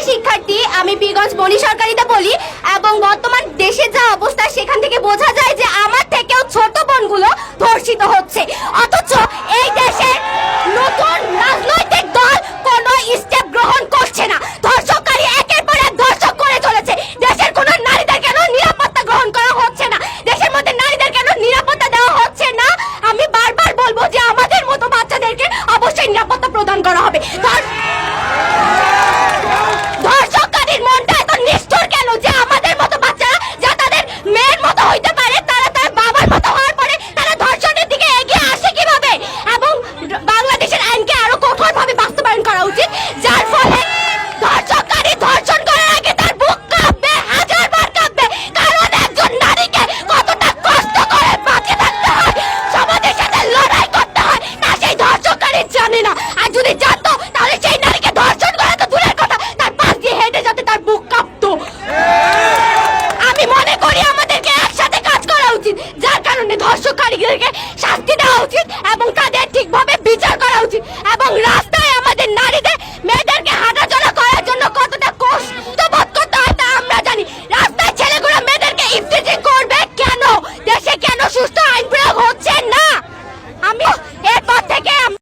শিক্ষার্থী, আমি বীরগঞ্জ বনি সরকারিতে বলি এবং বর্তমান দেশে যা অবস্থা সেখান থেকে বোঝা যায় যে আমার থেকেও ছোট বোনগুলো ধর্ষিত হচ্ছে, অথচ এই দেশের নতুন রাজনৈতিক দল কোনো স্টেপ গ্রহণ করছে না। ধর্ষককারী একের পর এক ধর্ষক করে চলেছে। দেশের কোনো নারীদের কেন নিরাপত্তা গ্রহণ করা হচ্ছে না? দেশের মধ্যে নারীদের কেন নিরাপত্তা দেওয়া হচ্ছে না? আমি বারবার বলবো যে আমাদের মতো বাচ্চাদেরকে অবশ্যই নিরাপত্তা প্রদান করা হবে। ধর্ষককারীর মনটা এত নিষ্ঠুর কেন যে আমাদের মতো বাচ্চারা যা তাদের মেয়ের মতো হইতে পারে তারা তার বাবার মতো হওয়ার পরে তারা ধর্ষণের দিকে এগিয়ে আসে কিভাবে? এবং বাংলাদেশের আইনকে আরো কঠোরভাবে বাস্তবায়ন করা উচিত, যার ফলে ধর্ষককারী ধর্ষণ করার আগে তার বুক কাঁপবে, হাজারবার কাঁপবে, কারণ একজন নারীকে কতটা কষ্ট করে বাঁচে থাকতে হয়, সমাজের সাথে লড়াই করতে হয়, তা সেই ধর্ষককারী জানে না। আর যদি জানতো তাহলে সেই নারীকে ধর্ষণ করা তো দূরের কথা, তার পাশ দিয়ে হেঁটে যেতে তার বুক কাঁপতো। আমি মনে করি আমাদেরকে একসাথে কাজ করা উচিত, যার কারণে ধর্ষককারীদেরকে শাস্তি দেওয়া উচিত এবং তাদের ঠিকভাবে বিচার করা উচিত এবং রাস্তায় আমাদের নারীদের